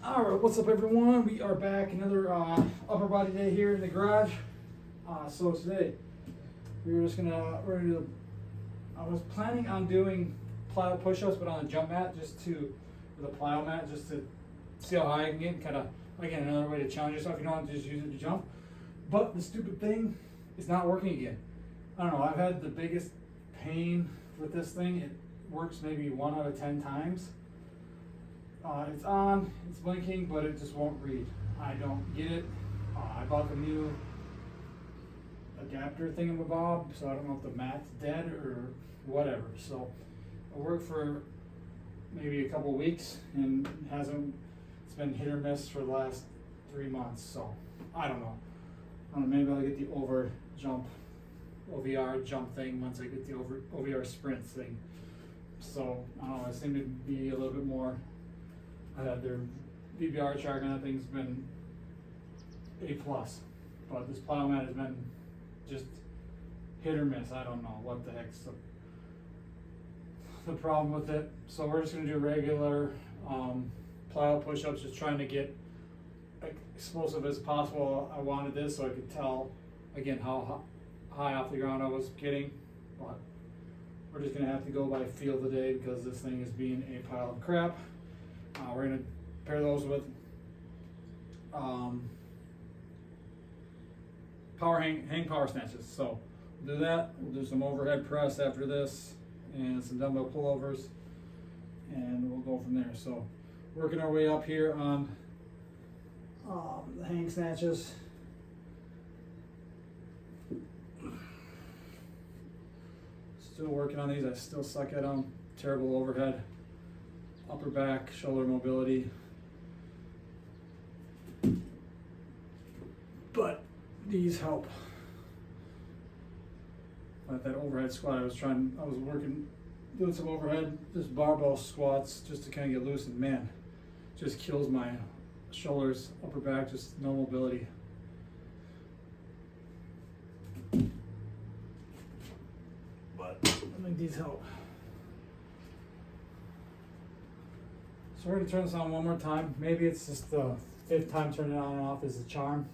All right, what's up, everyone? We are back another upper body day here in the garage. So today we're gonna I was planning on doing plyo push-ups, but on a jump mat, with a plyo mat, just to see how high I can get. Kind of again another way to challenge yourself. You don't have to just use it to jump. But the stupid thing is not working again. I don't know. I've had the biggest pain with this thing. It works maybe 1 out of 10 times. It's on, it's blinking, but it just won't read. I don't get it. I bought the new adapter thingamabob, so I don't know if the mat's dead or whatever. So it worked for maybe a couple weeks and it's been hit or miss for the last 3 months. So I don't know. Maybe I'll get the OVR jump thing once I get the OVR sprints thing. So I don't know, I seem to be a little bit more. Their VBR chart on that thing's been A+, but this plyo mat has been just hit or miss. I don't know what the heck's the problem with it. So we're just gonna do regular plyo push-ups, just trying to get explosive as possible. I wanted this so I could tell again how high off the ground I was getting, but we're just gonna have to go by feel today because this thing is being a pile of crap. We're going to pair those with hang power snatches. So we'll do that. We'll do some overhead press after this and some dumbbell pullovers, and we'll go from there. So working our way up here on the hang snatches. Still working on these. I still suck at them. Terrible overhead. Upper back, shoulder mobility. But these help. Like that overhead squat, I was doing some overhead, just barbell squats just to kind of get loose, and man, just kills my shoulders, upper back, just no mobility. But I think these help. So we're going to turn this on one more time. Maybe it's just the 5th time turning it on and off is a charm.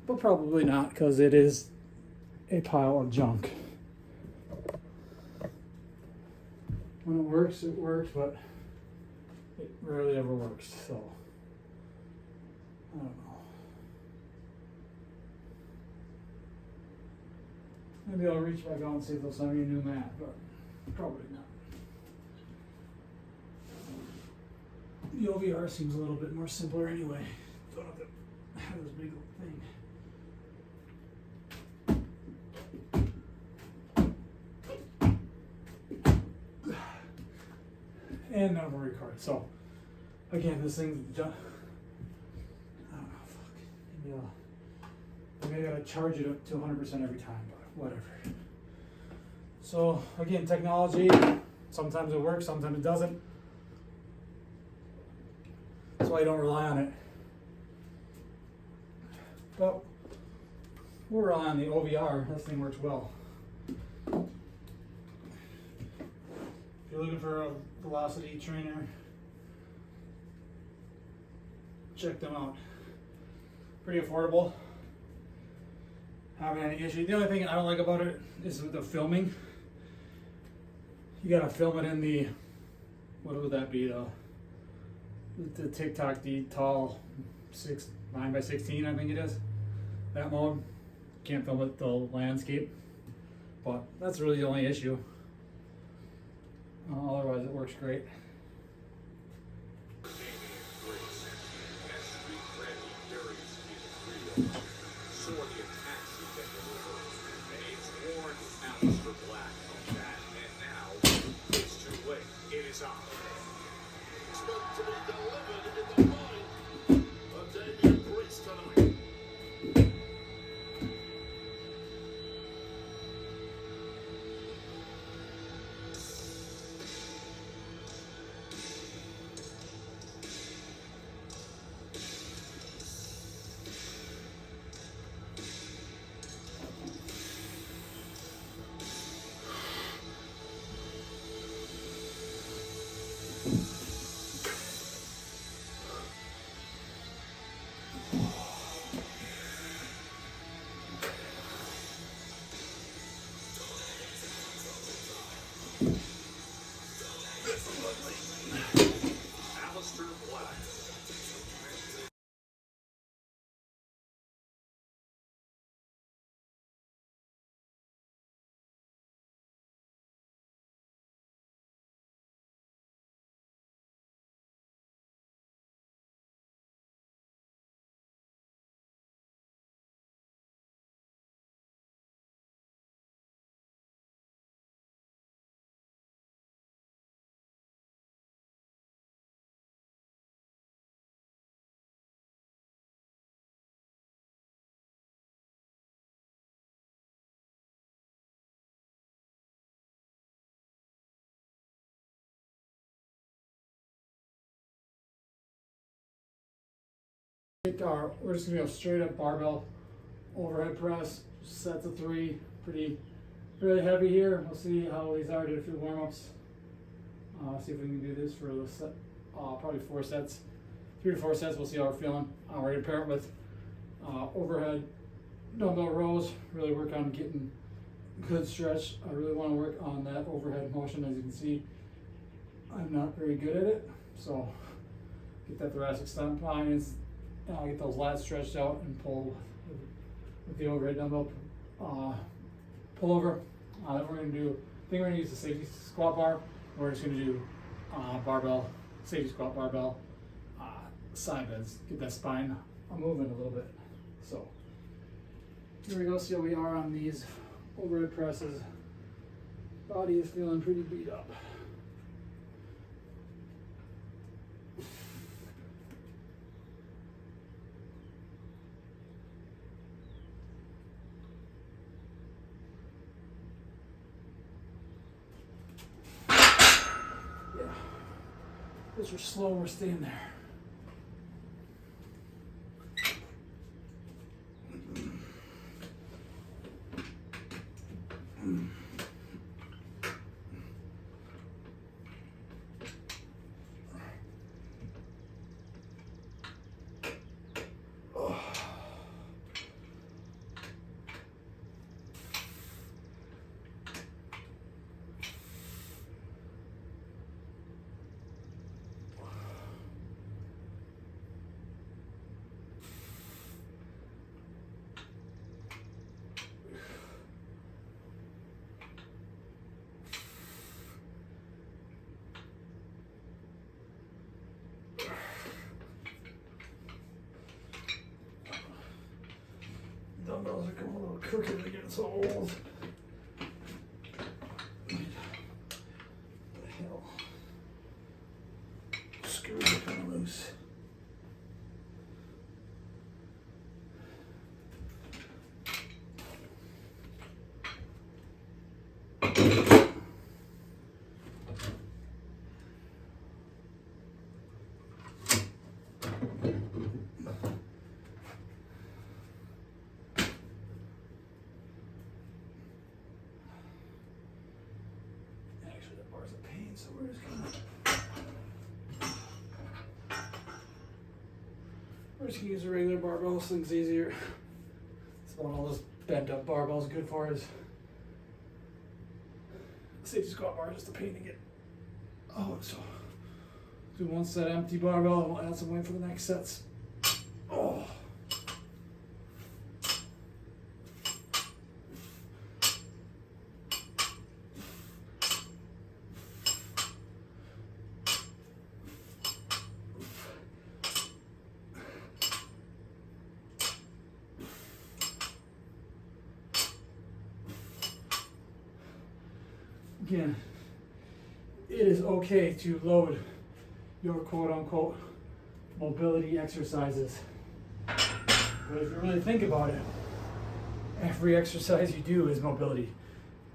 But probably not, because it is a pile of junk. When it works, but it rarely ever works. So, I don't know. Maybe I'll reach back out and see if they'll send me a new mat, but probably not. The OVR seems a little bit more simpler anyway. Don't have to have this big thing. And none of them record. So, again, this thing's done. I don't know, fuck. Maybe I gotta charge it up to 100% every time, but whatever. So, again, technology, sometimes it works, sometimes it doesn't. That's why I don't rely on it. But we'll rely on the OVR. This thing works well. If you're looking for a velocity trainer, check them out. Pretty affordable. Haven't any issue. The only thing I don't like about it is with the filming. You gotta film it in the, what would that be though? The TikTok tall 9x16, I think it is. That mode. Can't film it the landscape. But that's really the only issue. Otherwise it works great. Alistair Black. We're just gonna go straight up barbell overhead press, sets of 3, really heavy here. We'll see how these are. Did a few warm-ups. See if we can do this for the set, probably 4 sets, 3 to 4 sets. We'll see how we're feeling. We're gonna pair it with overhead dumbbell rows. Really work on getting good stretch. I really want to work on that overhead motion. As you can see, I'm not very good at it, so get that thoracic spine. Get those lats stretched out and pull with the overhead dumbbell pull over. Then we're going to do, I think we're going to use the safety squat bar. We're just going to do barbell, safety squat barbell, side bends. Get that spine moving a little bit. So here we go, see how we are on these overhead presses. Body is feeling pretty beat up. Those are slow, we're staying there. Dumbbells are coming a little crooked, they're getting so old. The hell? Screws are kind of loose. Bars of pain, so we're just gonna use a regular barbell. This thing's easier. It's one of those bent up barbells, good for is safety squat bar, just a pain to get. So do 1 set empty barbell, and we'll add some weight for the next sets. Oh. Again, it is okay to load your quote-unquote mobility exercises. But if you really think about it, every exercise you do is mobility.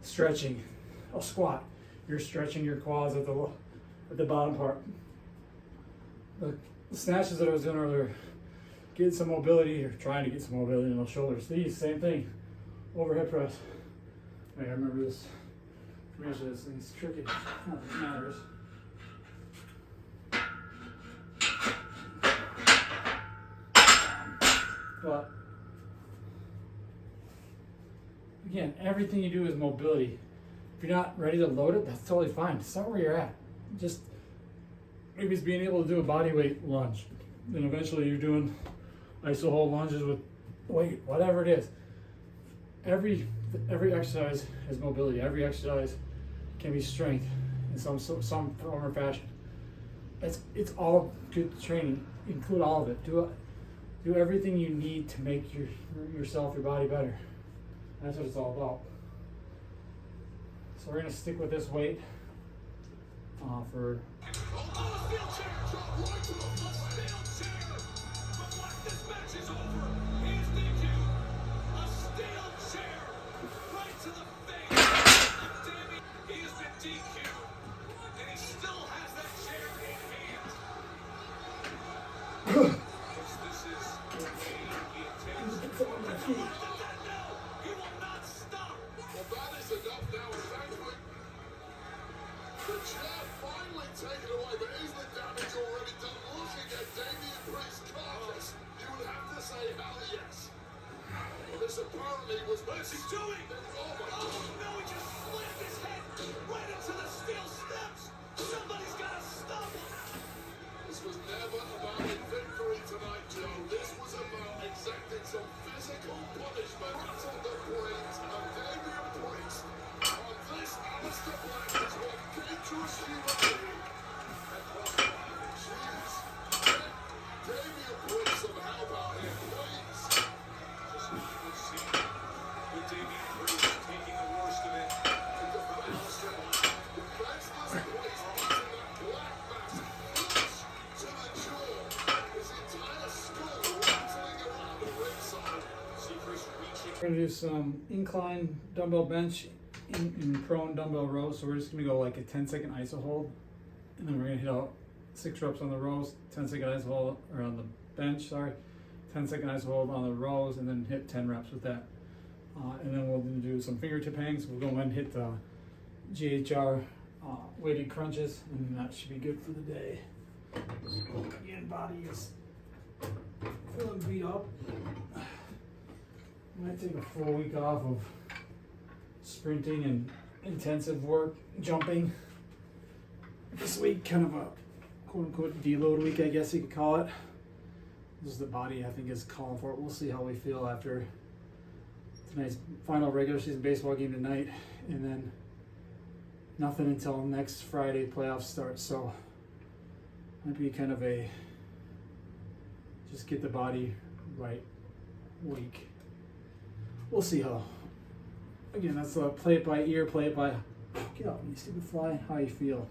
Stretching, a squat, you're stretching your quads at the bottom part. The snatches that I was doing earlier, getting some mobility, or trying to get some mobility in those shoulders. These, same thing, overhead press. Wait, I remember this. Measure this thing's tricky. Nothing matters. But again, everything you do is mobility. If you're not ready to load it, that's totally fine. Start where you're at. Just maybe it's being able to do a body weight lunge. Then eventually you're doing iso hold lunges with weight, whatever it is. Every exercise has mobility. Every exercise can be strength in some form or fashion. It's all good training. Include all of it. Do everything you need to make yourself, your body better. That's what it's all about. So we're gonna stick with this weight for. Apparently was what's he doing? Oh my God! No, he just slammed his head right into the steel steps. Somebody's got to stop him. This was never about a victory tonight, Joe. This was about exacting some physical punishment to the brains of Damian Priest. On this, Aleister Black is one dangerous human being. Jeez. Damian Priest, some help out here, please. With Damian Priest taking the worst of it. The defenseless Priest using that black mask flush to the jaw. His entire skull rattling around the ringside. See Chris reaching. We're gonna do some incline dumbbell bench in prone dumbbell rows. So we're just gonna go like a 10-second iso hold, and then we're gonna hit out 6 reps on the rows, 10-second iso hold, or on the bench, sorry, 10-second iso hold on the rows, and then hit 10 reps with that. And then we'll do some fingertip hangs. We'll go ahead and hit the GHR weighted crunches, and that should be good for the day. Again, body is feeling beat up. I might take a full week off of sprinting and intensive work, jumping. This week, kind of a quote-unquote deload week, I guess you could call it. This is the body I think is calling for it. We'll see how we feel after tonight's final regular season baseball game tonight, and then nothing until next Friday playoffs start. So might be kind of a just get the body right week. We'll see how. Again, that's a play it by ear, play it by get off me, stupid fly. How you feel.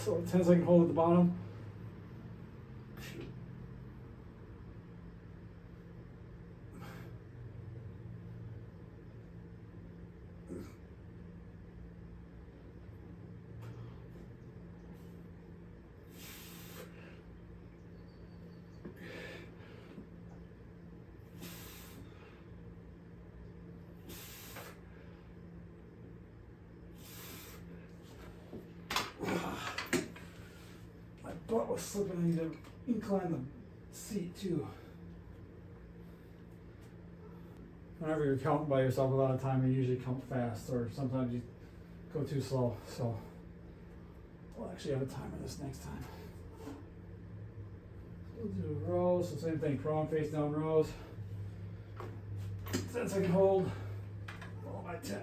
So 10-second hold at the bottom. Butt was slipping. I need to incline the seat too. Whenever you're counting by yourself a lot of time, you usually count fast, or sometimes you go too slow. So we'll actually have a timer this next time. So we'll do rows. So same thing, prone face down rows. 10-second hold. Followed by 10